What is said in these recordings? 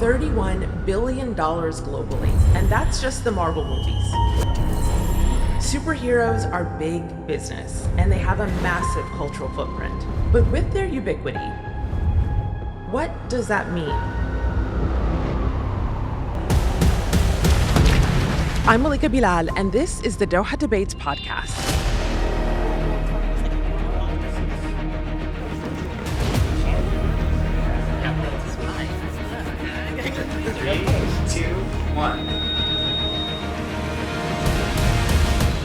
$31 billion globally, and that's just the Marvel movies. Superheroes are big business, and they have a massive cultural footprint. But with their ubiquity, what does that mean? I'm Malika Bilal, and this is the Doha Debates podcast. Three, two, one.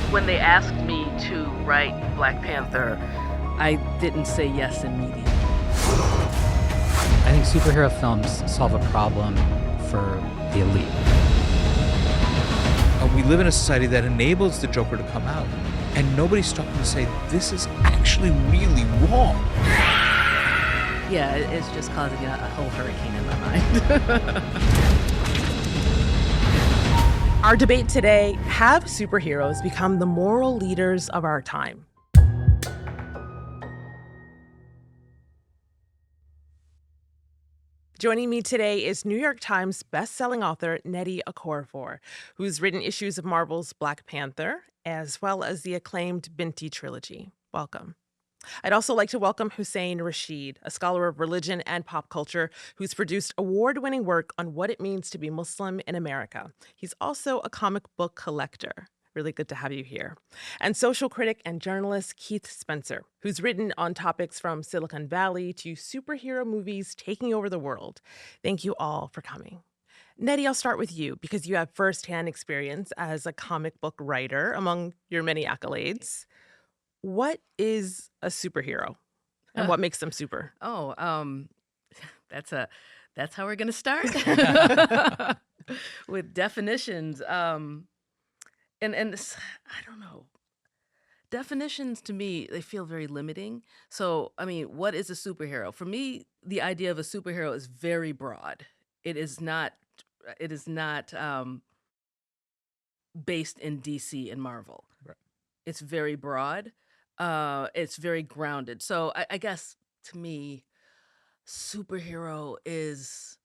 When they asked me to write Black Panther, I didn't say yes immediately. I think superhero films solve a problem for the elite. We live in a society that enables the Joker to come out, and nobody's stopping to say, this is actually really wrong. Yeah, it's just causing a whole hurricane in my mind. Our debate today, have superheroes become the moral leaders of our time? Joining me today is New York Times bestselling author Nnedi Okorafor, who's written issues of Marvel's Black Panther, as well as the acclaimed Binti trilogy. Welcome. I'd also like to welcome Hussein Rashid, a scholar of religion and pop culture who's produced award-winning work on what it means to be Muslim in America. He's also a comic book collector. Really good to have you here. And social critic and journalist Keith Spencer, who's written on topics from Silicon Valley to superhero movies taking over the world. Thank you all for coming. Nnedi, I'll start with you because you have firsthand experience as a comic book writer among your many accolades. What is a superhero and what makes them super? That's how we're gonna start with definitions. And this, I don't know. Definitions to me, they feel very limiting. So, I mean, what is a superhero? For me, the idea of a superhero is very broad. It is not based in DC and Marvel. Right. It's very broad. It's very grounded. So I guess to me, superhero is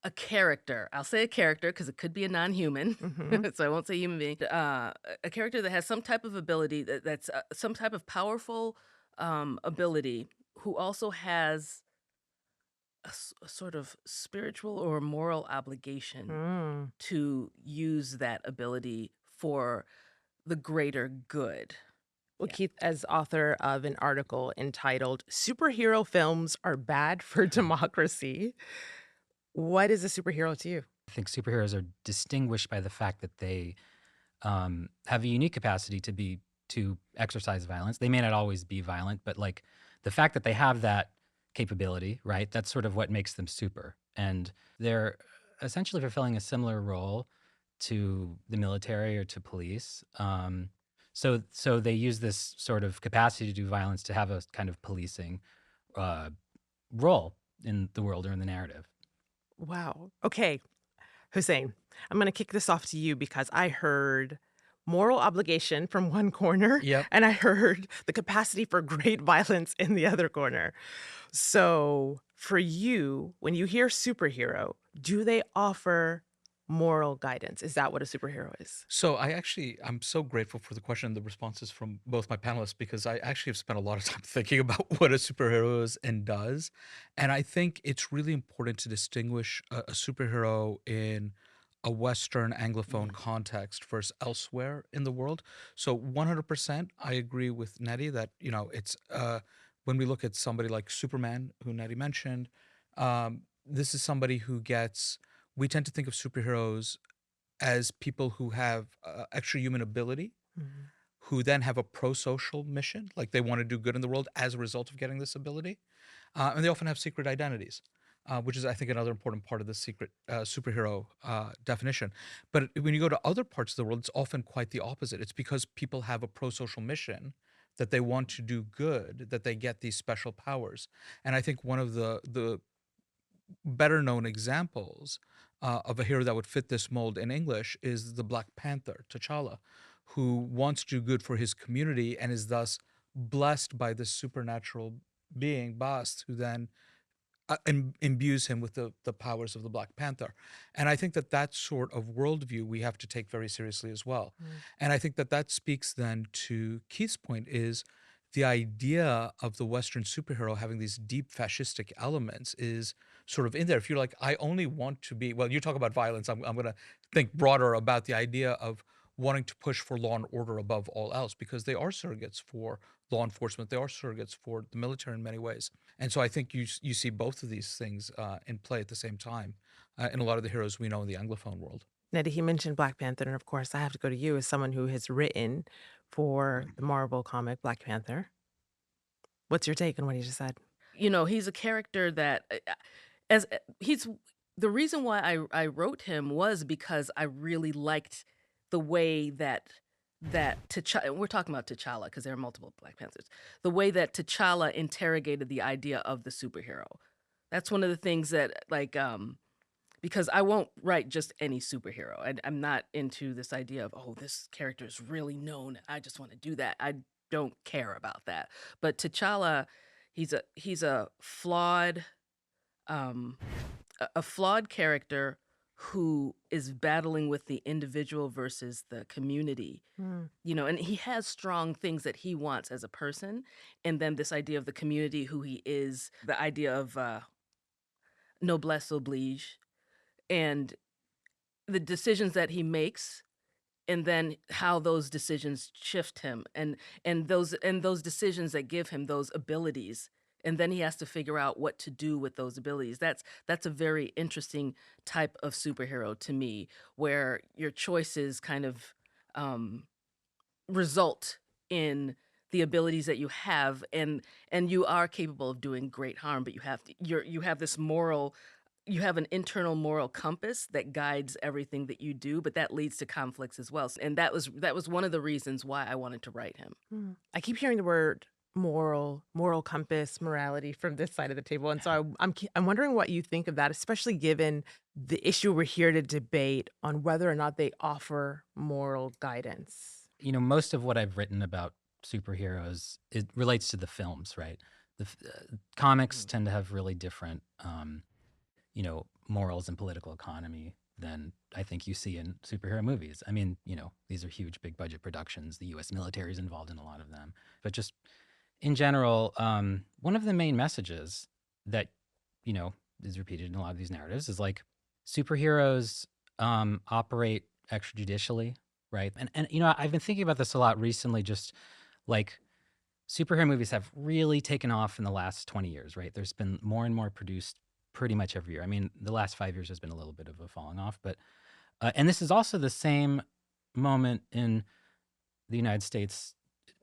a character. I'll say a character because it could be a non-human, so I won't say human being. A character that has some type of ability, that's some type of powerful ability, who also has a sort of spiritual or moral obligation to use that ability for the greater good. Well, Yeah. Keith, as author of an article entitled "Superhero Films Are Bad for Democracy," what is a superhero to you? I think superheroes are distinguished by the fact that they have a unique capacity to exercise violence. They may not always be violent, but like the fact that they have that capability, right? That's sort of what makes them super. And they're essentially fulfilling a similar role to the military or to police. So they use this sort of capacity to do violence to have a kind of policing role in the world or in the narrative. Wow. Okay, Hussein, I'm going to kick this off to you because I heard moral obligation from one corner, Yep. and I heard the capacity for great violence in the other corner. So for you, when you hear superhero, do they offer moral guidance? Is that what a superhero is? So I'm so grateful for the question and the responses from both my panelists, because I actually have spent a lot of time thinking about what a superhero is and does. And I think it's really important to distinguish a superhero in a Western Anglophone context versus elsewhere in the world. So 100%, I agree with Nnedi that, it's when we look at somebody like Superman, who Nnedi mentioned, this is somebody we tend to think of superheroes as people who have extra human ability, who then have a pro-social mission, like they want to do good in the world as a result of getting this ability. And they often have secret identities, which is, I think, another important part of the secret superhero definition. But when you go to other parts of the world, it's often quite the opposite. It's because people have a pro-social mission that they want to do good, that they get these special powers. And I think one of the better known examples of a hero that would fit this mold in English is the Black Panther, T'Challa, who wants to do good for his community and is thus blessed by this supernatural being, Bast, who then imbues him with the powers of the Black Panther. And I think that sort of worldview we have to take very seriously as well. And I think that speaks then to Keith's point is the idea of the Western superhero having these deep fascistic elements is sort of in there. If you're like, I only want to be, well, you talk about violence, I'm going to think broader about the idea of wanting to push for law and order above all else because they are surrogates for law enforcement. They are surrogates for the military in many ways. And so I think you see both of these things in play at the same time in a lot of the heroes we know in the Anglophone world. Nnedi, he mentioned Black Panther, and of course, I have to go to you as someone who has written for the Marvel comic Black Panther. What's your take on what he just said? He's a character that as he's the reason why I wrote him was because I really liked the way that T'Challa, we're talking about T'Challa because there are multiple Black Panthers, the way that T'Challa interrogated the idea of the superhero. That's one of the things that because I won't write just any superhero. I'm not into this idea of, oh, this character is really known. I just want to do that. I don't care about that. But T'Challa, he's a flawed, a flawed character who is battling with the individual versus the community. And he has strong things that he wants as a person. And then this idea of the community, who he is, the idea of noblesse oblige, and the decisions that he makes, and then how those decisions shift him, and those decisions that give him those abilities, and then he has to figure out what to do with those abilities. That's a very interesting type of superhero to me, where your choices kind of result in the abilities that you have, and you are capable of doing great harm, but you have this moral. You have an internal moral compass that guides everything that you do, but that leads to conflicts as well. And that was one of the reasons why I wanted to write him. I keep hearing the word moral compass, morality from this side of the table, and so I'm wondering what you think of that, especially given the issue we're here to debate on whether or not they offer moral guidance. Most of what I've written about superheroes, it relates to the films, right? The comics tend to have really different morals and political economy than I think you see in superhero movies. I mean, these are huge, big budget productions. The U.S. military is involved in a lot of them. But just in general, one of the main messages that, is repeated in a lot of these narratives is like superheroes operate extrajudicially, right? And I've been thinking about this a lot recently, just like superhero movies have really taken off in the last 20 years, right? There's been more and more produced pretty much every year. I mean, the last 5 years has been a little bit of a falling off, but and this is also the same moment in the United States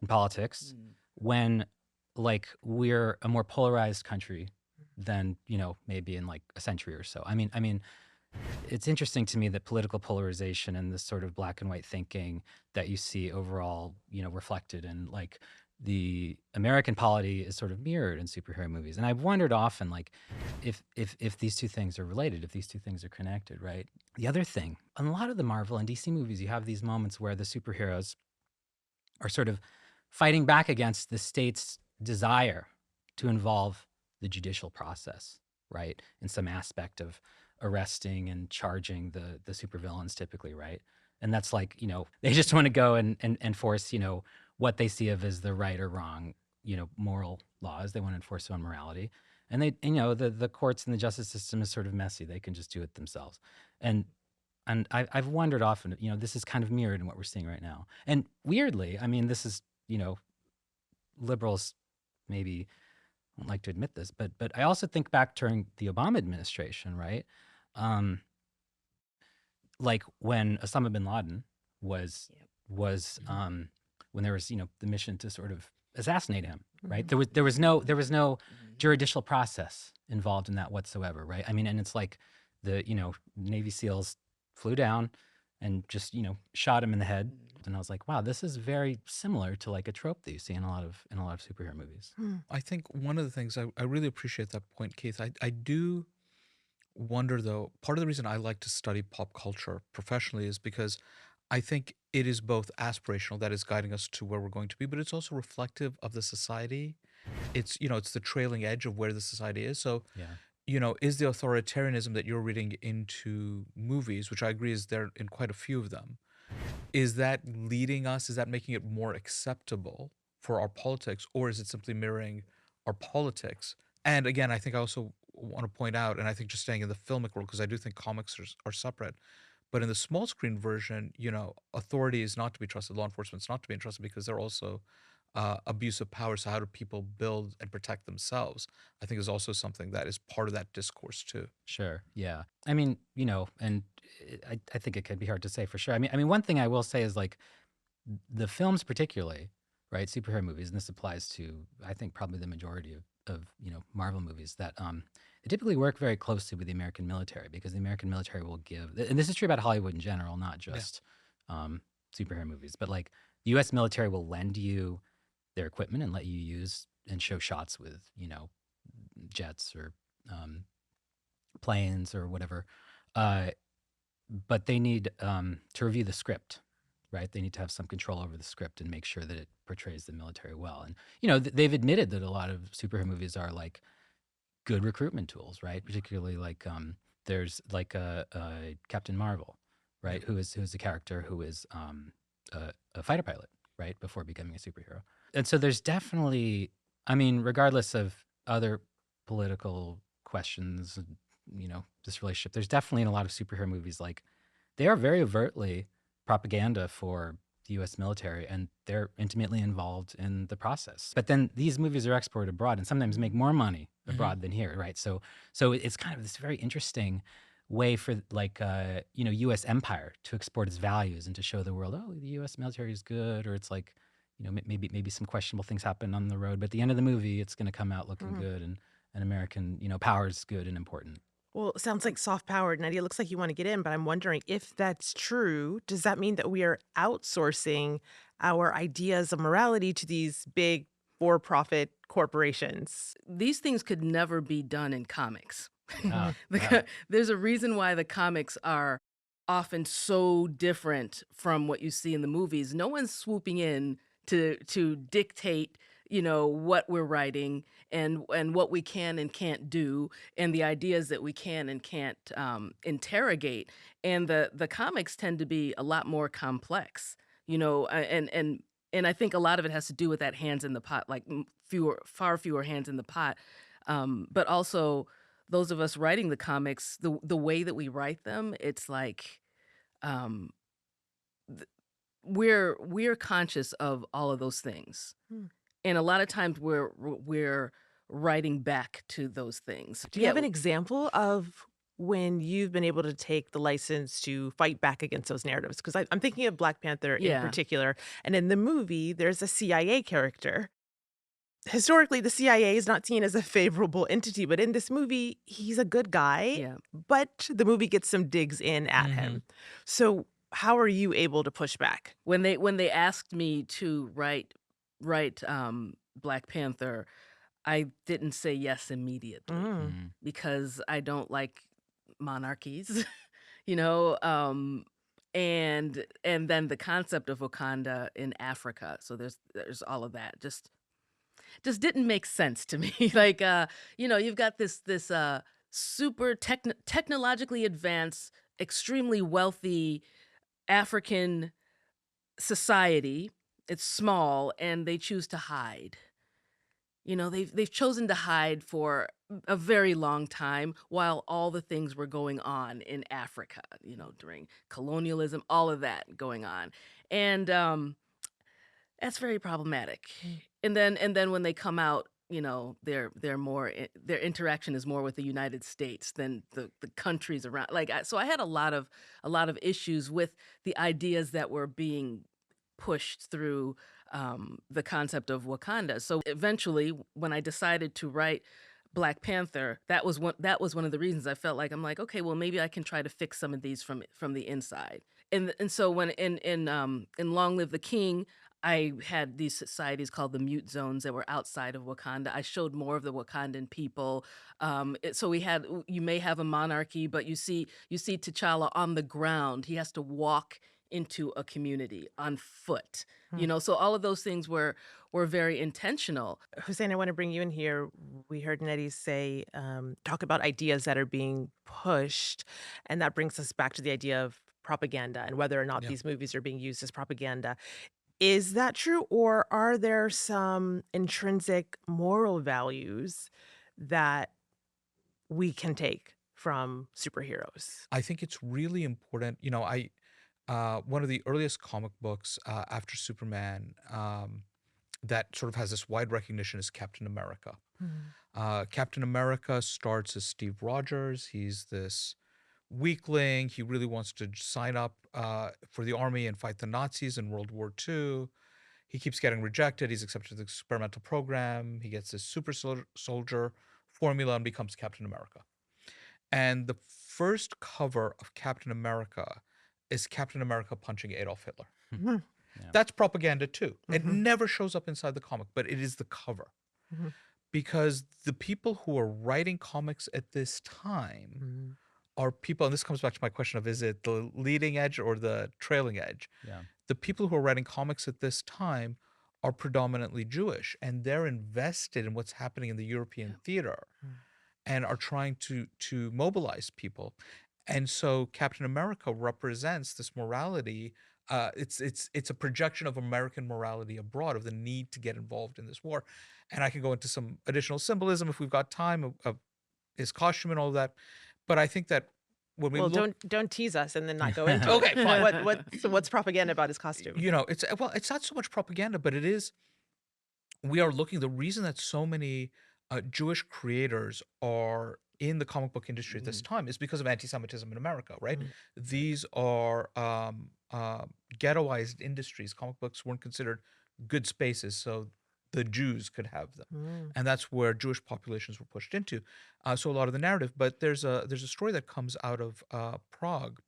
in politics when like we're a more polarized country than maybe in like a century or so. I mean, it's interesting to me that political polarization and this sort of black and white thinking that you see overall, reflected in like the American polity is sort of mirrored in superhero movies. And I've wondered often, like, if these two things are related, if these two things are connected, right? The other thing, in a lot of the Marvel and DC movies, you have these moments where the superheroes are sort of fighting back against the state's desire to involve the judicial process, right? In some aspect of arresting and charging the supervillains typically, right? And that's like, they just want to go and enforce, what they see of as the right or wrong, moral laws. They want to enforce their own morality. And they, the courts and the justice system is sort of messy. They can just do it themselves. And I've wondered often, this is kind of mirrored in what we're seeing right now. And weirdly, I mean, this is, liberals maybe don't like to admit this, but I also think back during the Obama administration, right? Like when Osama bin Laden was when there was the mission to sort of assassinate him, right? There was no judicial process involved in that whatsoever, right? I mean, and it's like the Navy SEALs flew down and just shot him in the head, and I was like, wow, this is very similar to like a trope that you see in a lot of superhero movies. I think one of the things I really appreciate that point, Keith. I do wonder though, part of the reason I like to study pop culture professionally is because I think it is both aspirational, that is guiding us to where we're going to be, but it's also reflective of the society. It's it's the trailing edge of where the society is. So Yeah. is the authoritarianism that you're reading into movies, which I agree is there in quite a few of them, is that leading us? Is that making it more acceptable for our politics, or is it simply mirroring our politics? And again, I think I also want to point out, and I think just staying in the filmic world, because I do think comics are separate, but in the small screen version, authority is not to be trusted, law enforcement is not to be entrusted because they're also abuse of power. So how do people build and protect themselves? I think is also something that is part of that discourse too. Sure. Yeah. I mean, and I think it could be hard to say for sure. I mean, one thing I will say is like the films, particularly, right, superhero movies, and this applies to I think probably the majority of Marvel movies that they typically work very closely with the American military because the American military will give, and this is true about Hollywood in general, not Yeah. just superhero movies, but like the U.S. military will lend you their equipment and let you use and show shots with jets or planes or whatever. Uh, but they need to review the script, right? They need to have some control over the script and make sure that it portrays the military well. And they've admitted that a lot of superhero movies are like good recruitment tools, right? Particularly like there's like a Captain Marvel, right? Who is a character who is a fighter pilot, right, before becoming a superhero. And so there's definitely, I mean, regardless of other political questions, this relationship, there's definitely in a lot of superhero movies, like they are very overtly propaganda for the U.S. military, and they're intimately involved in the process. But then these movies are exported abroad and sometimes make more money abroad than here, right? So it's kind of this very interesting way for like U.S. empire to export its values and to show the world, oh, the U.S. military is good, or it's like maybe some questionable things happen on the road, but at the end of the movie, it's going to come out looking good, and American power is good and important. Well, it sounds like soft power, Nnedi. It looks like you want to get in, but I'm wondering if that's true, does that mean that we are outsourcing our ideas of morality to these big for-profit corporations? These things could never be done in comics. Ah, yeah. There's a reason why the comics are often so different from what you see in the movies. No one's swooping in to dictate, what we're writing and what we can and can't do, and the ideas that we can and can't interrogate. And the comics tend to be a lot more complex, and I think a lot of it has to do with that hands in the pot, like far fewer hands in the pot. But also those of us writing the comics, the way that we write them, it's like um, th- we're conscious of all of those things, Hmm. and a lot of times we're writing back to those things. Do you have an example of when you've been able to take the license to fight back against those narratives? Because I'm thinking of Black Panther in Yeah. particular. And in the movie, there's a CIA character. Historically, the CIA is not seen as a favorable entity, but in this movie, he's a good guy, Yeah. but the movie gets some digs in at him. So how are you able to push back? When they asked me to write Black Panther, I didn't say yes immediately Mm. because I don't like monarchies, you know, and then the concept of Wakanda in Africa. So there's all of that. Just didn't make sense to me. Like you've got this super technologically advanced, extremely wealthy African society. It's small and they choose to hide. They've chosen to hide for a very long time while all the things were going on in Africa, during colonialism, all of that going on. And that's very problematic. And then when they come out, their interaction is more with the United States than the countries around. So I had a lot of issues with the ideas that were being pushed through the concept of Wakanda. So eventually, when I decided to write Black Panther, that was one of the reasons I felt like I'm like, okay, well maybe I can try to fix some of these from the inside. And so when in Long Live the King, I had these societies called the mute zones that were outside of Wakanda. I showed more of the Wakandan people. So you may have a monarchy, but you see T'Challa on the ground. He has to walk into a community on foot. Hmm. You know, so all of those things were very intentional. Hussein, I want to bring you in here. We heard Nnedi say, talk about ideas that are being pushed. And that brings us back to the idea of propaganda and whether or not Yeah. these movies are being used as propaganda. Is that true? Or are there some intrinsic moral values that we can take from superheroes? I think it's really important. One of the earliest comic books after Superman that sort of has this wide recognition is Captain America. Mhm. Captain America starts as Steve Rogers. He's this weakling. He really wants to sign up for the army and fight the Nazis in World War II. He keeps getting rejected. He's accepted to the experimental program. He gets this super soldier formula and becomes Captain America. And the first cover of Captain America is Captain America punching Adolf Hitler. Mhm. Yeah. That's propaganda too. It Mhm. never shows up inside the comic, but it is the cover. Mhm. Because the people who are writing comics at this time Mhm. are people, and this comes back to my question of, is it the leading edge or the trailing edge? Yeah. The people who are writing comics at this time are predominantly Jewish, and they're invested in what's happening in the European theater Mm. and are trying to mobilize people. And so Captain America represents this morality. It's a projection of American morality abroad, of the need to get involved in this war. And I can go into some additional symbolism if we've got time of his costume and all of that. But I think that when we Well, look, don't tease us and then not go into it. okay, fine. What's propaganda about his costume? It's not so much propaganda, but it is, we are looking, the reason that so many Jewish creators are in the comic book industry at this time is because of anti-Semitism in America, right? Mm. These are ghettoized industries. Comic books weren't considered good spaces, so the Jews could have them, Mm. and that's where Jewish populations were pushed into. So a lot of the narrative, but there's a story that comes out of Prague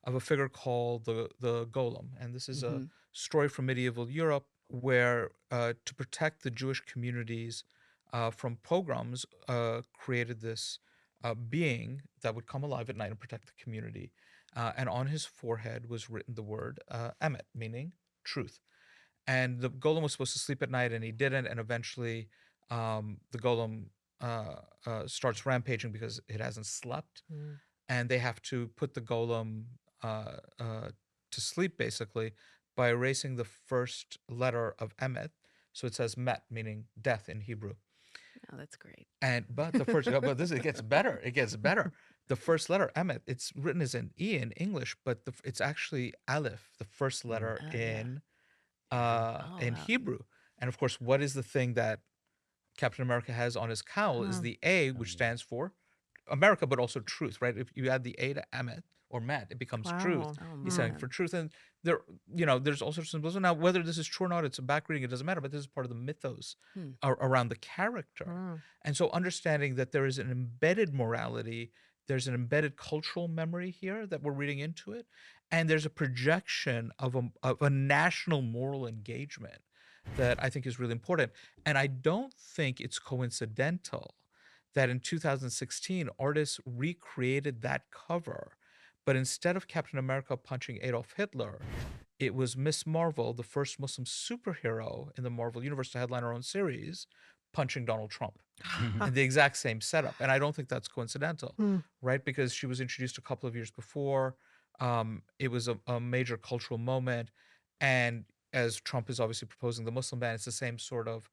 of a figure called the Golem, and this is a story from medieval Europe where to protect the Jewish communities from pogroms, created this being that would come alive at night and protect the community. And on his forehead was written the word Emet, meaning truth. And the golem was supposed to sleep at night, and he didn't. And eventually, the golem starts rampaging because it hasn't slept, Mm. and they have to put the golem to sleep basically by erasing the first letter of Emet. So it says Met, meaning death in Hebrew. Oh, that's great. And but the first, but this, it gets better. It gets better. The first letter Emet, it's written as an E in English, but it's actually Aleph, the first letter Yeah. Oh, in wow. Hebrew. And of course, what is the thing that Captain America has on his cowl is Mm. the A, which stands for America, but also truth, right? If you add the A to Emet or Met, it becomes truth. Wow. Oh, He's standing man. for truth. And there's all sorts of symbolism. Now, whether this is true or not, it's a back reading, it doesn't matter, but this is part of the mythos Hmm. around the character. Mm. And so understanding that there is an embedded morality, there's an embedded cultural memory here that we're reading into it, and there's a projection of a national moral engagement that I think is really important. And I don't think it's coincidental that in 2016, artists recreated that cover, but instead of Captain America punching Adolf Hitler, it was Miss Marvel, the first Muslim superhero in the Marvel universe to headline her own series, punching Donald Trump. And the exact same setup. And I don't think that's coincidental, Mm. right? Because she was introduced a couple of years before. It was a major cultural moment. And as Trump is obviously proposing the Muslim ban, it's the same sort of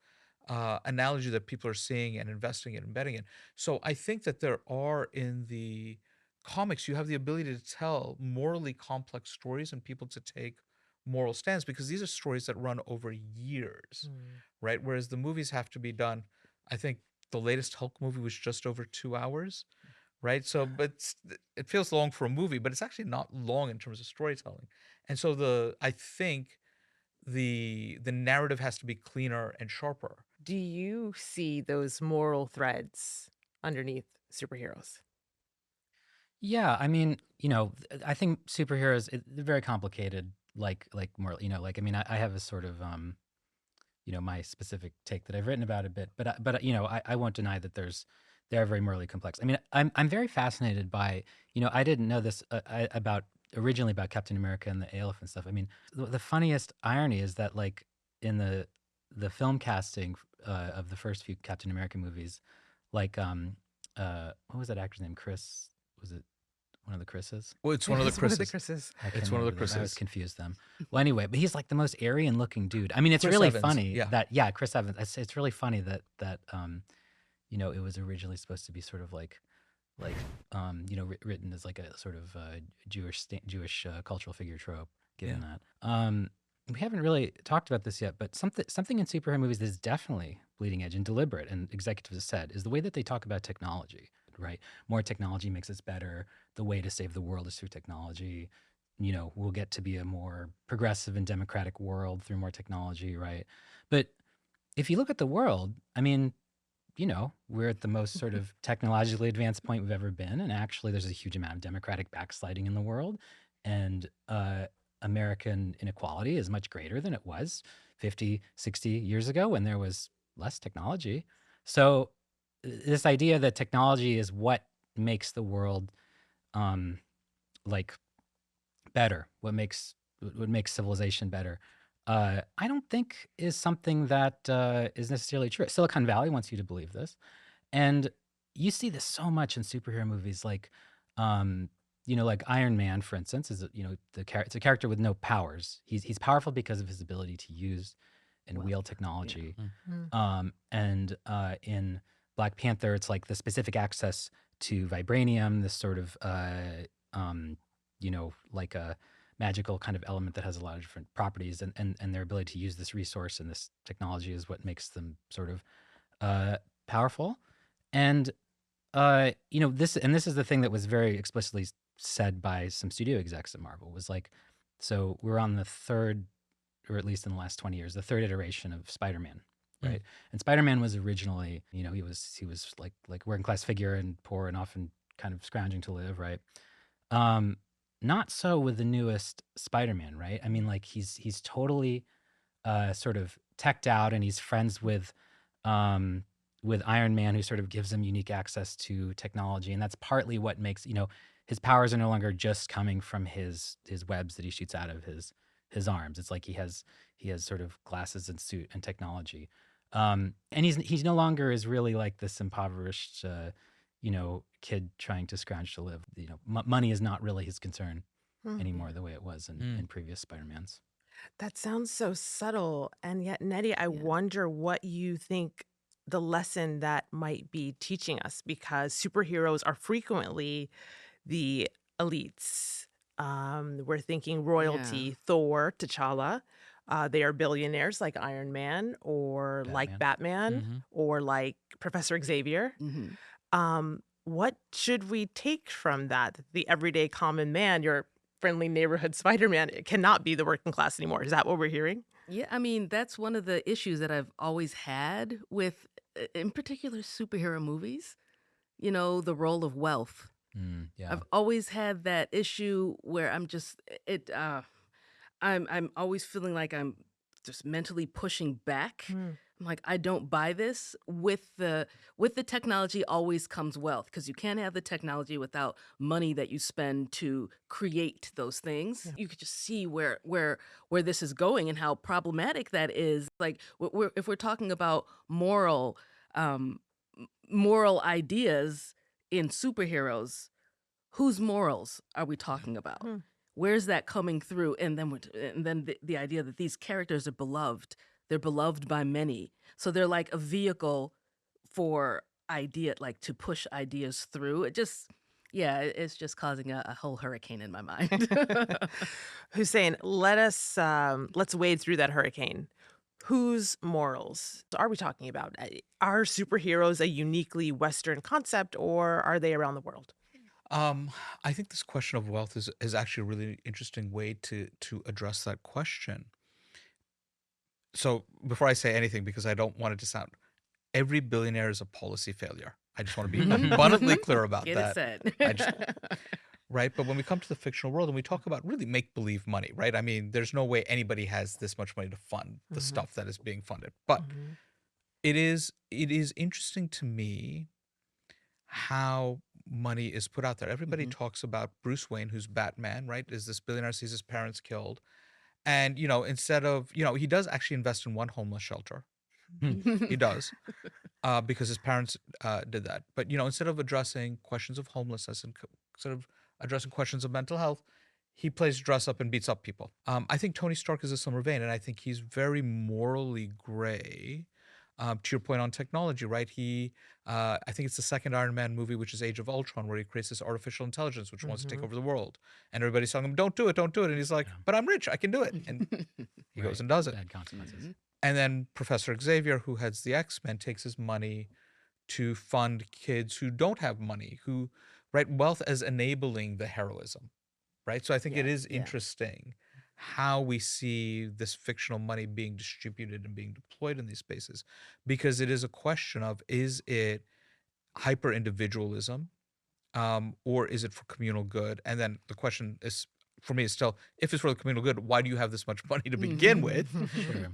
analogy that people are seeing and investing in, embedding in. So I think that there are, in the comics, you have the ability to tell morally complex stories and people to take moral stands, because these are stories that run over years, Mm. right? Whereas the movies have to be done, I think the latest Hulk movie was just over 2 hours, right? So, but it feels long for a movie, but it's actually not long in terms of storytelling. And so I think the narrative has to be cleaner and sharper. Do you see those moral threads underneath superheroes? Yeah, I mean, I think superheroes, they're very complicated. Like more, like I mean, I have a sort of my specific take that I've written about a bit, but I won't deny that they're very morally complex. I mean, I'm very fascinated by, I didn't know this about originally about Captain America and the elephant stuff. I mean, the funniest irony is that like in the film casting of the first few Captain America movies, like what was that actor's name? Chris, was it one of the Chris's? Well, it's one It of the is one of the Chris's. Chris's. I It's couldn't one of the remember them. I always Chris's. confused them. Well, anyway, but he's like the most Aryan looking dude. I mean, it's Chris really Evans, funny yeah. that Chris Evans. It's really funny that you know, it was originally supposed to be sort of like you know, written as like a sort of Jewish cultural figure trope, given Yeah. that. We haven't really talked about this yet, but something in superhero movies that is definitely bleeding edge and deliberate, and executives have said, is the way that they talk about technology. Right, more technology makes us better. The way to save the world is through technology. You know, we'll get to be a more progressive and democratic world through more technology, right? But if you look at the world, I mean, you know, we're at the most sort of technologically advanced point we've ever been. And actually, there's a huge amount of democratic backsliding in the world. And American inequality is much greater than it was 50, 60 years ago when there was less technology. So, this idea that technology is what makes the world like better, what makes civilization better, I don't think is something that is necessarily true. Silicon Valley wants you to believe this, and you see this so much in superhero movies, like you know, like Iron Man, for instance, is you know it's a character with no powers. He's powerful because of his ability to use and Well, wield yeah. technology. Mm. And in Black Panther, it's like the specific access to vibranium, this sort of you know, like a magical kind of element that has a lot of different properties, and their ability to use this resource and this technology is what makes them sort of powerful. And you know, this is the thing that was very explicitly said by some studio execs at Marvel, was like, so we're on the third, or at least in the last 20 years, the third iteration of Spider-Man, Mm. right? And Spider-Man was originally, you know, he was like working class figure and poor and often kind of scrounging to live, right? Not so with the newest Spider-Man, right? I mean, like he's totally sort of teched out, and he's friends with Iron Man, who sort of gives him unique access to technology, and that's partly what makes, you know, his powers are no longer just coming from his webs that he shoots out of his arms. It's like he has sort of glasses and suit and technology, and he's no longer is really like this impoverished you know, kid trying to scrounge to live. You know, money is not really his concern Hmm. anymore, the way it was in previous Spider-Mans. That sounds so subtle. And yet, Nnedi, I Yeah. wonder what you think the lesson that might be teaching us, because superheroes are frequently the elites. We're thinking Yeah. royalty, Thor, T'Challa. They are billionaires like Iron Man, or like Batman. Batman, Mm-hmm. or like Professor Xavier. Hmm. What should we take from that? The everyday common man, your friendly neighborhood Spider-Man, it cannot be the working class anymore. Is that what we're hearing? Yeah, I mean, that's one of the issues that I've always had with, in particular, superhero movies. You know, the role of wealth. Yeah. I've always had that issue where I'm just it. I'm always feeling like I'm just mentally pushing back. Mm. I'm like, I don't buy this. With the technology always comes wealth, because you can't have the technology without money that you spend to create those things. Yeah. You could just see where this is going and how problematic that is. Like, if we're talking about um, moral ideas in superheroes, whose morals are we talking about? Hmm. Where's that coming through? And then the idea that these characters are beloved. They're beloved by many. So they're like a vehicle for like to push ideas through. It just, yeah, it's just causing a whole hurricane in my mind. Hussein, let's wade through that hurricane. Whose morals are we talking about? Are superheroes a uniquely Western concept, or are they around the world? I think this question of wealth is actually a really interesting way to address that question. So before I say anything, because I don't want it to sound, every billionaire is a policy failure. I just want to be abundantly clear about Get it that. I just said. right. But when we come to the fictional world and we talk about really make believe money, right? I mean, there's no way anybody has this much money to fund the Mhm. stuff that is being funded. But Mhm. it is interesting to me how money is put out there. Everybody Mhm. talks about Bruce Wayne, who's Batman, right? Is this billionaire, sees his parents killed. And, instead of, he does actually invest in one homeless shelter. He does, because his parents did that. But, instead of addressing questions of homelessness and instead of addressing questions of mental health, he plays dress up and beats up people. I think Tony Stark is a similar vein, and I think he's very morally gray. To your point on technology, right? I think it's the second Iron Man movie, which is Age of Ultron, where he creates this artificial intelligence which wants to take over the world, and everybody's telling him, "Don't do it, don't do it," and he's like, Yeah. "But I'm rich, I can do it," and he goes Right. and does it. Bad consequences. Mhm. And then Professor Xavier, who heads the X-Men, takes his money to fund kids who don't have money, right? Wealth as enabling the heroism, right? So I think it Yeah, is yeah. interesting how we see this fictional money being distributed and being deployed in these spaces, because it is a question of, is it hyper individualism, or is it for communal good? And then the question is, for me, is still, if it's for the communal good, why do you have this much money to begin with? Sure.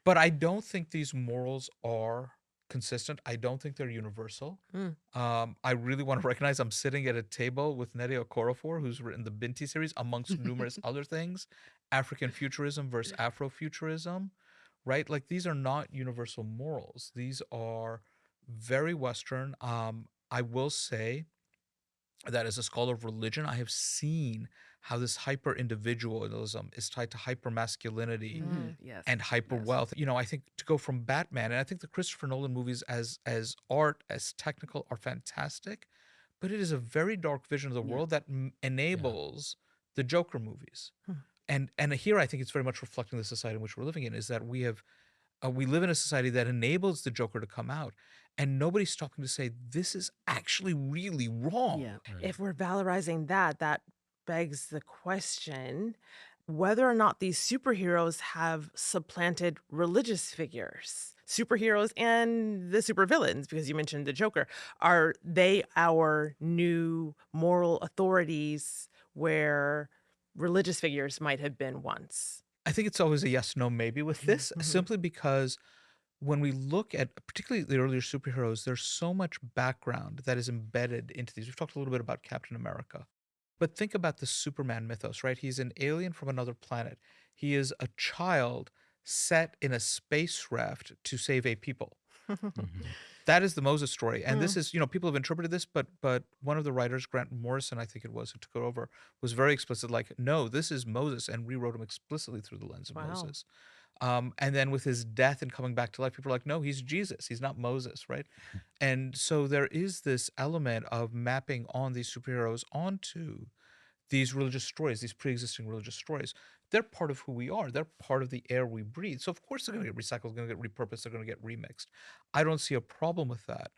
But I don't think these morals are consistent. I don't think they're universal. Mm. I really want to recognize I'm sitting at a table with Nnedi Okorafor, who's written the Binti series, amongst numerous other things, African futurism versus Afrofuturism, right? Like, these are not universal morals. These are very Western. I will say that as a scholar of religion, I have seen how this hyper individualism is tied to hyper masculinity Mhm. Yes. and hyper Yes. wealth. I think to go from Batman, and I think the Christopher Nolan movies as art, as technical, are fantastic, but it is a very dark vision of the Yeah. world that Yeah. enables the Joker movies. Hmm. And here I think it's very much reflecting the society in which we're living in, is that we live in a society that enables the Joker to come out, and nobody's stopping to say this is actually really wrong. Yeah. Right. If we're valorizing that, that begs the question whether or not these superheroes have supplanted religious figures. Superheroes and the supervillains, because you mentioned the Joker, are they our new moral authorities where religious figures might have been once? I think it's always a yes, no, maybe with this, Mhm. simply because when we look at particularly the earlier superheroes, there's so much background that is embedded into these. We've talked a little bit about Captain America, but think about the Superman mythos, right? He's an alien from another planet. He is a child set in a space raft to save a people. Mhm. That is the Moses story. And this Hmm. is, people have interpreted this, but one of the writers, Grant Morrison, I think it was, who took it over, was very explicit, like, no, this is Moses, and rewrote him explicitly through the lens of Wow. Moses. And then with his death and coming back to life, people are like, no, he's Jesus. He's not Moses, right? And so there is this element of mapping on these superheroes onto these religious stories, these pre-existing religious stories. They're part of who we are. They're part of the air we breathe. So of course they're going to get recycled, going to get repurposed, they're going to get remixed. I don't see a problem with that.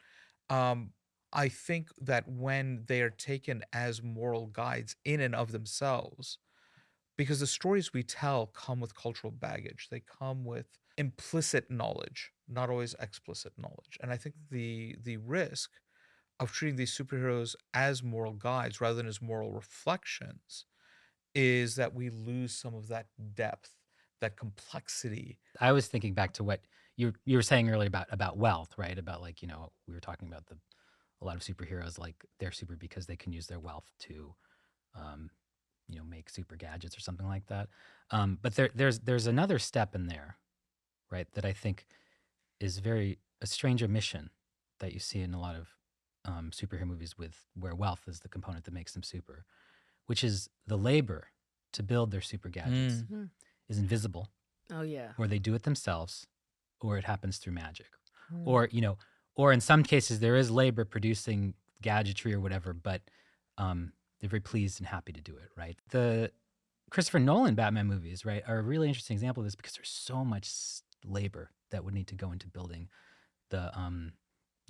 Um, I think that when they are taken as moral guides in and of themselves, because the stories we tell come with cultural baggage, they come with implicit knowledge, not always explicit knowledge. And I think the risk of treating these superheroes as moral guides rather than as moral reflections is that we lose some of that depth, that complexity. I was thinking back to what you were saying earlier about wealth, right? About, like, we were talking about a lot of superheroes, like, they're super because they can use their wealth to um, make super gadgets or something like that. But there's another step in there, right? That I think is a strange omission that you see in a lot of superhero movies, where wealth is the component that makes them super, which is the labor to build their super gadgets Mm. is invisible, Oh yeah. or they do it themselves, or it happens through magic, Mm. or in some cases there is labor producing gadgetry or whatever, but they're very pleased and happy to do it, right? The Christopher Nolan Batman movies, right, are a really interesting example of this, because there's so much labor that would need to go into building the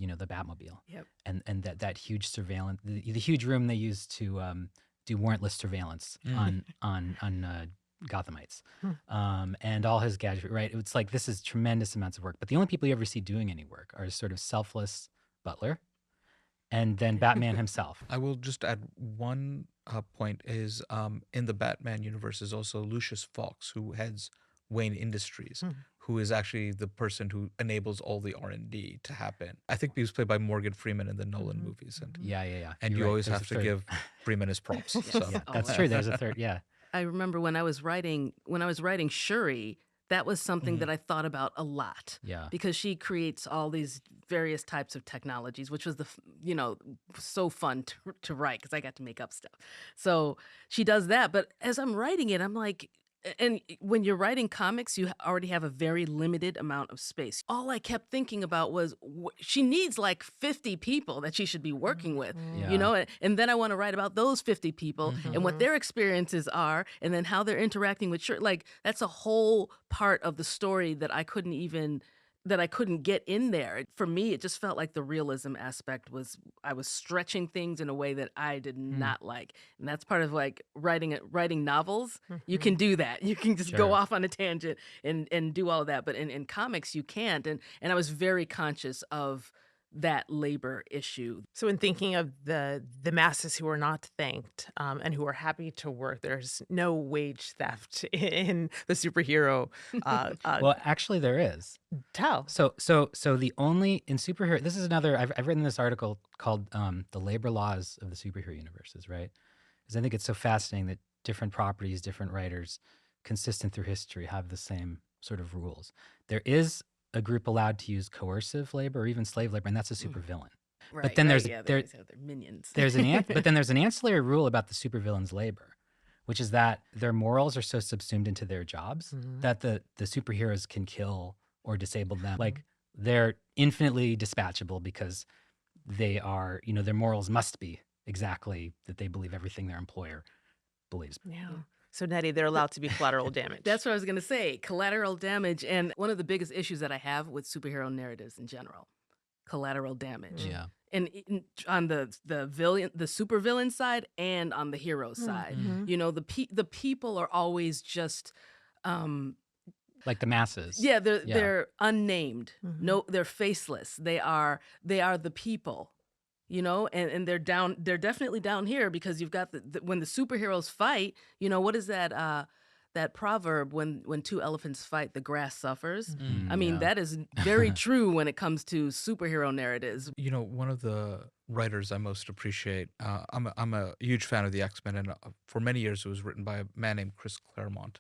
Batmobile, Yep. and that huge surveillance, the huge room they use to do warrantless surveillance Mm. on Gothamites, Hmm. and all his gadgetry, right? It's like, this is tremendous amounts of work, but the only people you ever see doing any work are sort of selfless Butler, and then Batman himself. I will just add one point is, in the Batman universe is also Lucius Fox, who heads Wayne Industries, Hmm. who is actually the person who enables all the R&D to happen. I think he was played by Morgan Freeman in the Nolan movies, and Yeah, yeah, yeah. and You're you right. always There's a have to third. give Freeman his props. Yes. So Yeah, that's Always. true. There's a third. Yeah. I remember when I was writing Shuri, that was something that I thought about a lot Yeah. because she creates all these various types of technologies, which was so fun to write because I got to make up stuff. So she does that, but as I'm writing it, I'm like, and when you're writing comics, you already have a very limited amount of space. All I kept thinking about was she needs like 50 people that she should be working with, Yeah. you know? And then I want to write about those 50 people and what Mhm. their experiences are and then how they're interacting with like that's a whole part of the story that I couldn't get in there. For me, it just felt like the realism aspect was I was stretching things in a way that I did not like. And that's part of like writing novels. You can do that. You can just go Sure. off on a tangent and do all of that. But in comics you can't. And I was very conscious of that labor issue. So, in thinking of the masses who are not thanked and who are happy to work, there's no wage theft in the superhero Well, actually, there is. tell. So the only in superhero. This is another. I've written this article called "The Labor Laws of the Superhero Universes," right? Because I think it's so fascinating that different properties, different writers, consistent through history, have the same sort of rules. There is a group allowed to use coercive labor or even slave labor, and that's a supervillain. Right. then right, there's- yeah, they there- always have their minions. There's but then there's an ancillary rule about the supervillain's labor, which is that their morals are so subsumed into their jobs that the superheroes can kill or disable them. Like they're infinitely dispatchable because they are, their morals must be exactly that they believe everything their employer believes. Yeah. So, Nnedi, they're allowed to be collateral damage. That's what I was going to say. Collateral damage. And one of the biggest issues that I have with superhero narratives in general, collateral damage. Yeah. And on the villain, the supervillain side, and on the hero side, the people are always just, Like the masses. yeah, they're unnamed. Mhm. No, they're faceless. They are the people. And they're definitely down here because you've got when the superheroes fight, what is that proverb when two elephants fight, the grass suffers. I mean, yeah. that is very true when it comes to superhero narratives. One of the writers I most appreciate, I'm a huge fan of the X-Men, and for many years it was written by a man named Chris Claremont.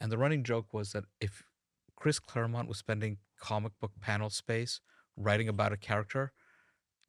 And the running joke was that if Chris Claremont was spending comic book panel space writing about a character,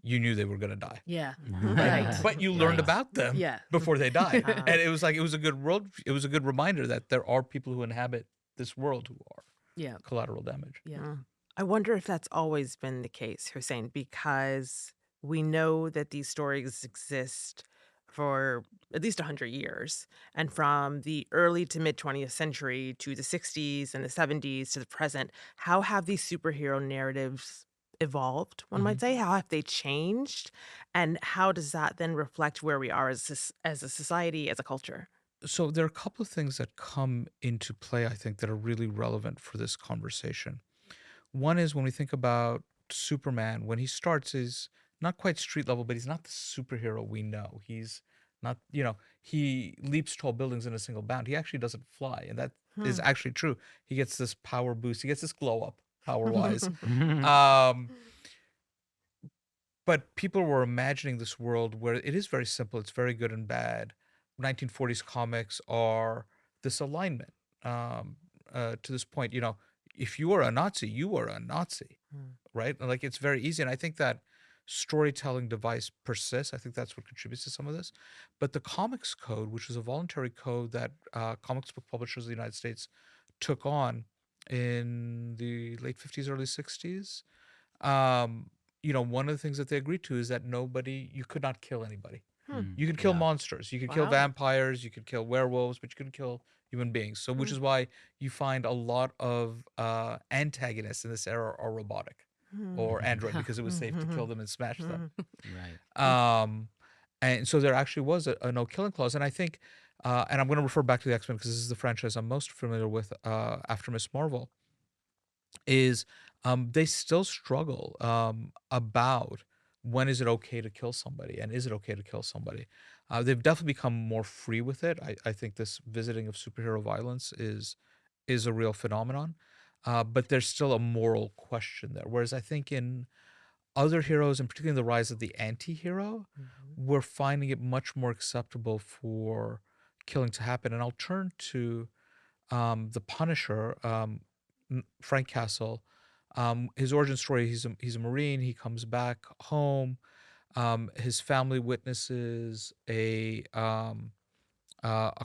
you knew they were going to die. Yeah. Right. But you learned Yeah. about them Yeah. before they died. And it was a good world. It was a good reminder that there are people who inhabit this world who are Yeah. collateral damage. Yeah. I wonder if that's always been the case, Hussein, because we know that these stories exist for at least 100 years. And from the early to mid 20th century to the 60s and the 70s to the present, how have these superhero narratives evolved, one might say? How have they changed? And how does that then reflect where we are as a society, as a culture? So there are a couple of things that come into play, I think, that are really relevant for this conversation. One is when we think about Superman, when he starts, he's not quite street level, but he's not the superhero we know. He's not, he leaps tall buildings in a single bound. He actually doesn't fly. And that is actually true. He gets this power boost. He gets this glow up power wise. But people were imagining this world where it is very simple. It's very good and bad. 1940s comics are this alignment to this point. If you are a Nazi, you are a Nazi, right? And like it's very easy. And I think that storytelling device persists. I think that's what contributes to some of this. But the Comics Code, which was a voluntary code that comics book publishers of the United States took on in the late 50s, early 60s, one of the things that they agreed to is that you could not kill anybody. You could kill monsters, you could kill Wow. vampires, you could kill werewolves, but you couldn't kill human beings. So, which is why you find a lot of antagonists in this era are robotic or android because it was safe to kill them and smash them. Right. And so there actually was a no killing clause. And I think, and I'm going to refer back to the X-Men because this is the franchise I'm most familiar with after Miss Marvel, is they still struggle about when is it okay to kill somebody and is it okay to kill somebody. They've definitely become more free with it. I think this visiting of superhero violence is is a real phenomenon, but there's still a moral question there. Whereas I think in other heroes, and particularly in the rise of the anti-hero, we're finding it much more acceptable for killing to happen. And I'll turn to the Punisher, Frank Castle. His origin story: he's a Marine. He comes back home. His family witnesses a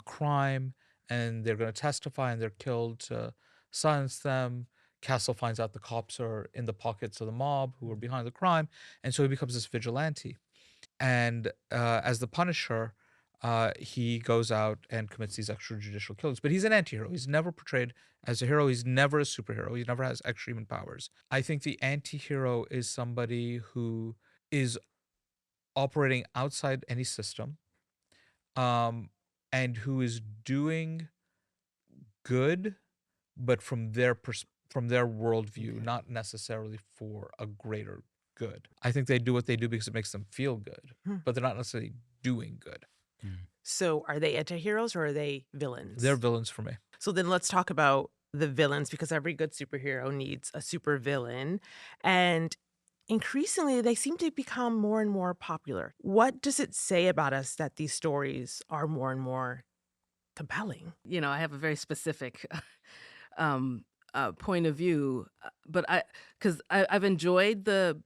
crime, and they're going to testify, and they're killed to silence them. Castle finds out the cops are in the pockets of the mob who are behind the crime, and so he becomes this vigilante. And as the Punisher, he goes out and commits these extrajudicial killings. But he's an anti-hero. He's never portrayed as a hero. He's never a superhero. He never has extra-human powers. I think the anti-hero is somebody who is operating outside any system, um, and who is doing good, but from their worldview, not necessarily for a greater good. I think they do what they do because it makes them feel good, but they're not necessarily doing good. So are they anti-heroes or are they villains? They're villains for me. So then let's talk about the villains, because every good superhero needs a supervillain. And increasingly, they seem to become more and more popular. What does it say about us that these stories are more and more compelling? You know, I have a very specific point of view, but because I've enjoyed this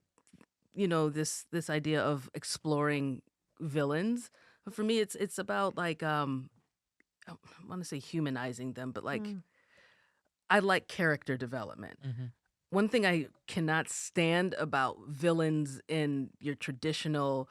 idea of exploring villains. But for me, it's about like I want to say humanizing them, but like I like character development. One thing I cannot stand about villains in your traditional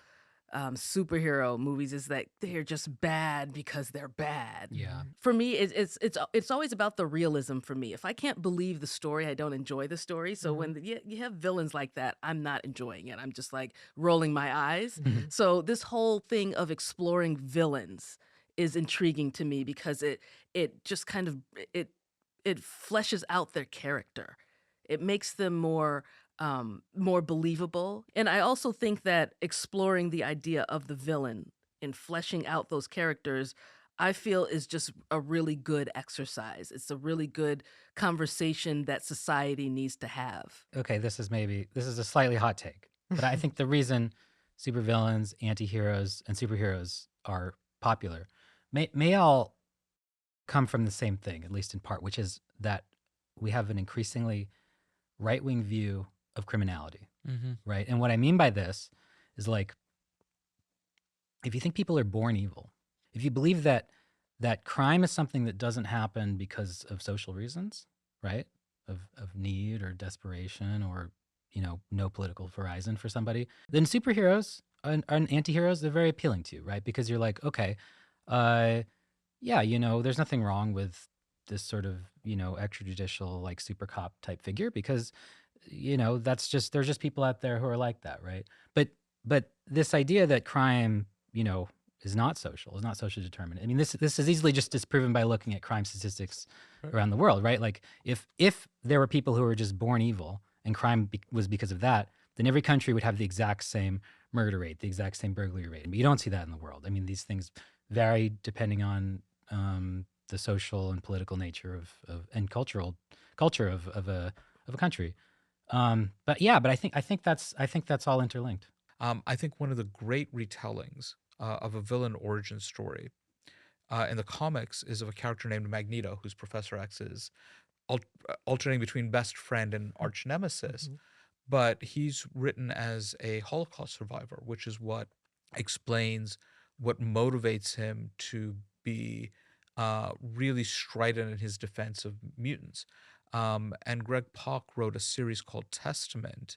superhero movies is that they're just bad because they're bad. Yeah. For me, it's always about the realism. For me, if I can't believe the story, I don't enjoy the story. So when you have villains like that, I'm not enjoying it. I'm just like rolling my eyes. So this whole thing of exploring villains is intriguing to me because it just kind of it fleshes out their character. It makes them more believable. And I also think that exploring the idea of the villain and fleshing out those characters, I feel is just a really good exercise. It's a really good conversation that society needs to have. Okay, this is a slightly hot take, but I think the reason supervillains, anti-heroes, and superheroes are popular may all come from the same thing, at least in part, which is that we have an increasingly right-wing view of criminality, right? And what I mean by this is like, if you think people are born evil, if you believe that crime is something that doesn't happen because of social reasons, right? Of need or desperation or, no political horizon for somebody, then superheroes and anti-heroes, they're very appealing to you, right? Because you're like, okay, yeah, there's nothing wrong with this sort of, extrajudicial, like super cop type figure because, there's just people out there who are like that, right? But this idea that crime, is not socially determined. I mean, this is easily just disproven by looking at crime statistics around the world, right? Like if there were people who were just born evil and crime was because of that, then every country would have the exact same murder rate, the exact same burglary rate. But you don't see that in the world. I mean, these things vary depending on the social and political nature of and culture of a country. But I think that's all interlinked. I think one of the great retellings of a villain origin story in the comics is of a character named Magneto, who's Professor X's alternating between best friend and arch nemesis. But he's written as a Holocaust survivor, which is what explains what motivates him to be really strident in his defense of mutants. And Greg Pak wrote a series called Testament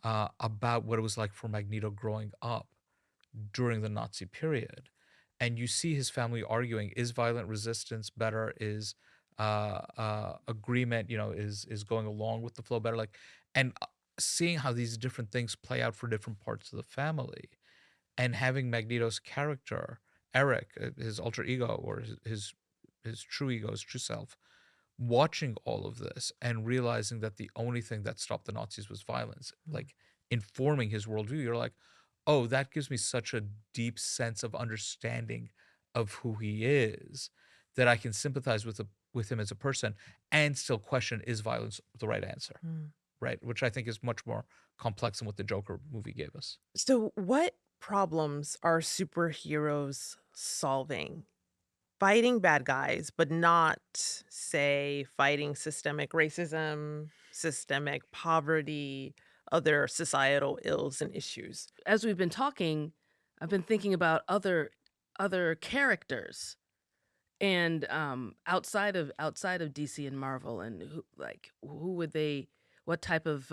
about what it was like for Magneto growing up during the Nazi period. And you see his family arguing, is violent resistance better? Is agreement, is going along with the flow better? And seeing how these different things play out for different parts of the family, and having Magneto's character, Eric, his alter ego, or his true ego, his true self, watching all of this and realizing that the only thing that stopped the Nazis was violence, like informing his worldview, you're like, oh, that gives me such a deep sense of understanding of who he is that I can sympathize with with him as a person and still question, is violence the right answer? Mm. Right? Which I think is much more complex than what the Joker movie gave us. So, what problems are superheroes solving? Fighting bad guys, but not, say, fighting systemic racism, systemic poverty, other societal ills and issues. As we've been talking, I've been thinking about other characters and outside of DC and Marvel, and who would they what type of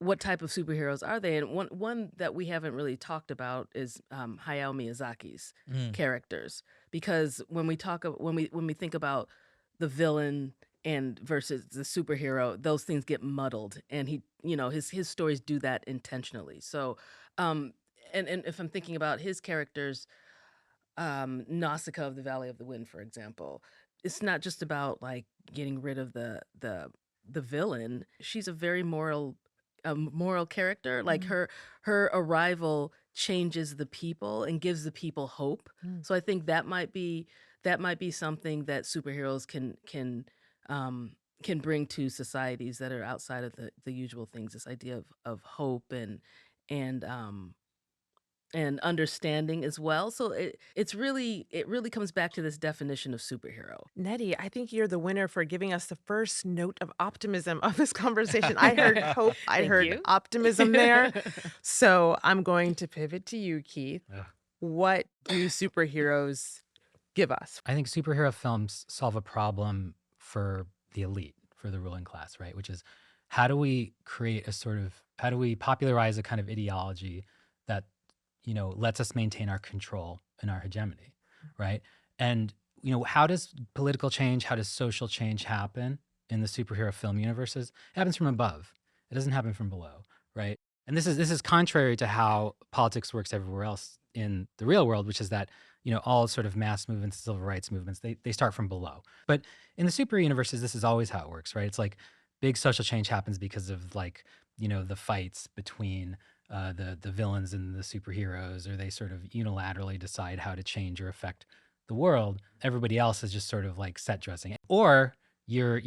superheroes are they? And one that we haven't really talked about is Hayao Miyazaki's Mm. characters, because when we think about the villain and versus the superhero, those things get muddled, and his stories do that intentionally. So, um, and if I'm thinking about his characters, Nausicaa of the Valley of the Wind, for example, it's not just about like getting rid of the villain. She's a moral character. Like Mm, her arrival changes the people and gives the people hope. mm. So I think that might be something that superheroes can bring to societies that are outside of the usual things. This idea of hope and um and understanding as well. So it really comes back to this definition of superhero. Nnedi, I think you're the winner for giving us the first note of optimism of this conversation. I heard hope, I Thank heard you. optimism there. So I'm going to pivot to you, Keith. Ugh. What do superheroes give us? I think superhero films solve a problem for the elite, for the ruling class, right? Which is how do we how do we popularize a kind of ideology that, lets us maintain our control and our hegemony, right? And, how does political change, how does social change happen in the superhero film universes? It happens from above. It doesn't happen from below, right? And this is contrary to how politics works everywhere else in the real world, which is that all sort of mass movements, civil rights movements, they start from below. But in the super universes, this is always how it works, right? It's like big social change happens because of like, the fights between the villains and the superheroes, or they sort of unilaterally decide how to change or affect the world. Everybody else is just sort of like set dressing. Or you're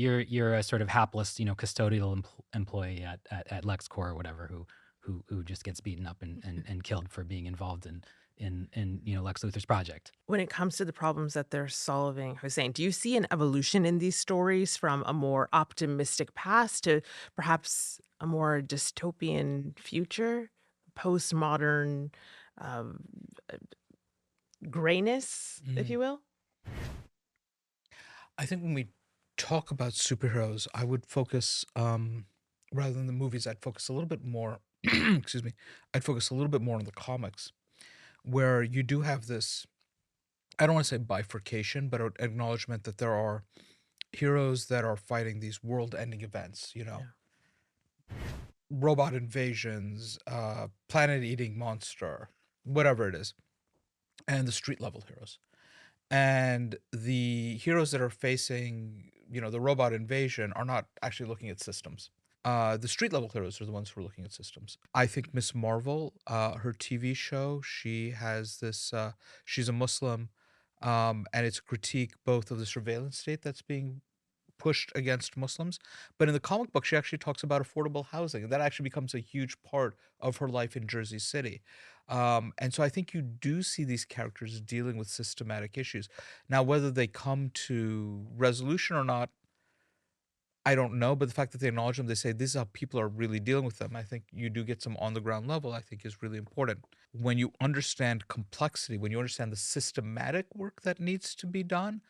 a sort of hapless, custodial employee at LexCorp or whatever who just gets beaten up and killed for being involved in Lex Luthor's project. When it comes to the problems that they're solving, Hussein, do you see an evolution in these stories from a more optimistic past to perhaps a more dystopian future, postmodern um, grayness, if Mm. you will? I think when we talk about superheroes, I would focus, rather than the movies, I'd focus a little bit more, excuse me, I'd focus a little bit more on the comics, where you do have this, I don't want to say bifurcation, but an acknowledgement that there are heroes that are fighting these world ending events, Yeah. robot invasions, planet eating monster, whatever it is, and the street level heroes. And the heroes that are facing, the robot invasion are not actually looking at systems. The street level heroes are the ones who are looking at systems. I think Miss Marvel, her TV show, she has this, she's a Muslim, and it's a critique both of the surveillance state that's being pushed against Muslims. But in the comic book, she actually talks about affordable housing, and that actually becomes a huge part of her life in Jersey City. And so I think you do see these characters dealing with systematic issues. Now, whether they come to resolution or not, I don't know. But the fact that they acknowledge them, they say this is how people are really dealing with them. I think you do get some on the ground level, I think is really important. When you understand complexity, when you understand the systematic work that needs to be done,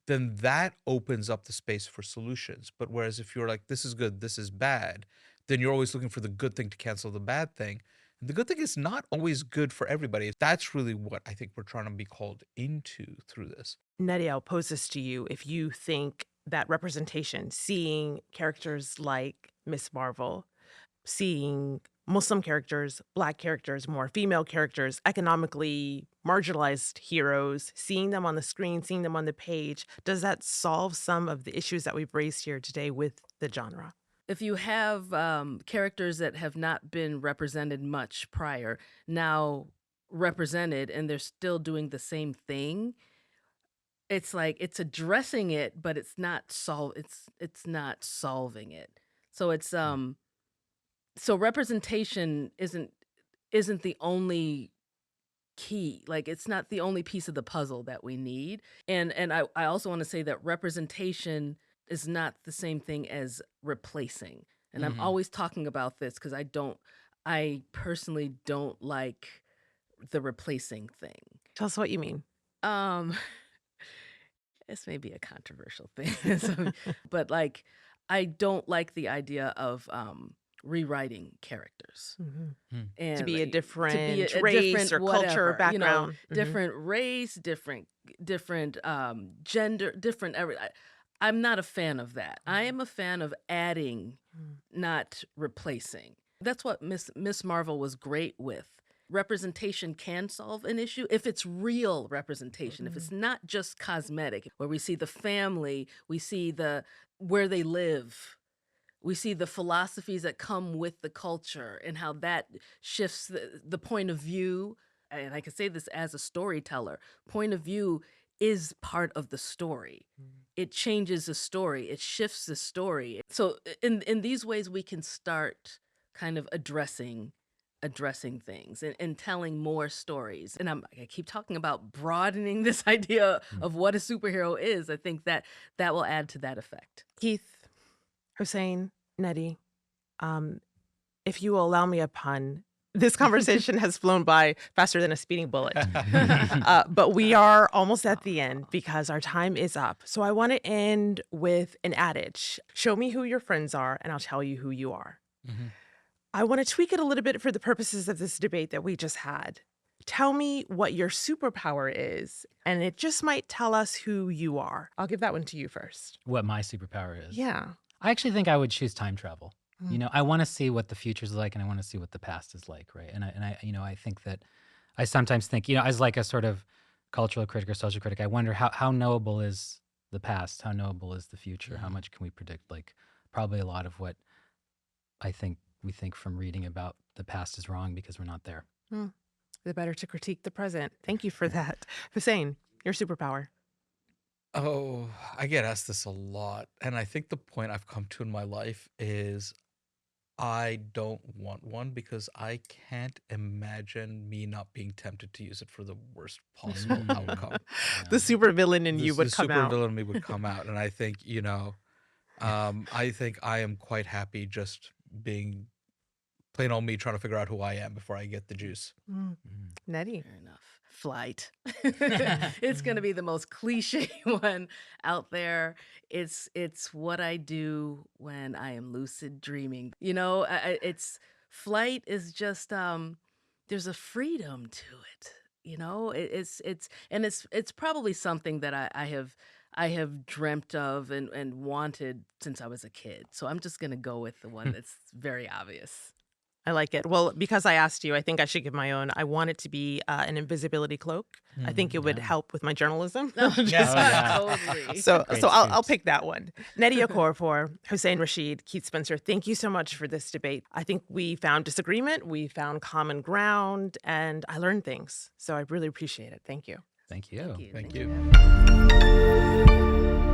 then that opens up the space for solutions. But whereas if you're like, this is good, this is bad, then you're always looking for the good thing to cancel the bad thing. And the good thing is not always good for everybody. That's really what I think we're trying to be called into through this. Nnedi, I'll pose this to you. If you think that representation, seeing characters like Miss Marvel, seeing Muslim characters, Black characters, more female characters, economically marginalized heroes, seeing them on the screen, seeing them on the page, does that solve some of the issues that we've raised here today with the genre? If you have characters that have not been represented much prior, now represented, and they're still doing the same thing, it's like it's addressing it, but it's not it's not solving it. So it's so representation isn't the only key. Like it's not the only piece of the puzzle that we need. And I also want to say that representation is not the same thing as replacing. And I'm Hmm. always talking about this because I personally don't like the replacing thing. Tell us what you mean. Um this may be a controversial thing. But like I don't like the idea of rewriting characters. Mhm. Hmm. To And be a to be different a race different or culture or whatever, background. different race, different gender, different I'm not a fan of that. I am a fan of adding, Mm. not replacing. That's what Miss Marvel was great with. Representation can solve an issue if it's real representation, if it's not just cosmetic, where we see the family, we see the where they live, we see the philosophies that come with the culture and how that shifts the point of view. And I can say this as a storyteller, point of view is part of the story. It changes the story, it shifts the story. So in these ways we can start kind of addressing things and telling more stories. And I keep talking about broadening this idea of what a superhero is. I think that will add to that effect. Keith, Hussein, Nnedi, um, if you will allow me a pun, this conversation has flown by faster than a speeding bullet. But we are almost at the end because our time is up. So I want to end with an adage. Show me who your friends are, and I'll tell you who you are. Hmm. I want to tweak it a little bit for the purposes of this debate that we just had. Tell me what your superpower is, and it just might tell us who you are. I'll give that one to you first. What my superpower is. Yeah. I actually think I would choose time travel. Mm. I want to see what the future's like, and I want to see what the past is like, right? And I, I think that I sometimes think, as like a sort of cultural critic or social critic, I wonder how knowable is the past, how knowable is the future, how much can we predict? Like, probably a lot of what I think we think from reading about the past is wrong because we're not there. The better to critique the present. Thank you for that. Hussein, your superpower. Oh, I get asked this a lot. And I think the point I've come to in my life is I don't want one because I can't imagine me not being tempted to use it for the worst possible outcome. The supervillain in you would The come super out. villain in me would come out. And I think, I think I am quite happy just being plain old me trying to figure out who I am before I get the juice. Nnedi. Fair enough. Flight. It's going to be the most cliche one out there. It's what I do when I am lucid dreaming. It's flight is just there's a freedom to it. It's probably something that I have dreamt of and wanted since I was a kid. So I'm just going to go with the one that's very obvious. I like it. Well, because I asked you, I think I should give my own. I want it to be an invisibility cloak. I think it would help with my journalism. Totally. So Great I'll scoops. pick that one. Nnedi Okorafor, Hussein Rashid, Keith Spencer, thank you so much for this debate. I think we found disagreement, we found common ground, and I learned things. So I really appreciate it. Thank you. Thank you. Thank Thank you. you.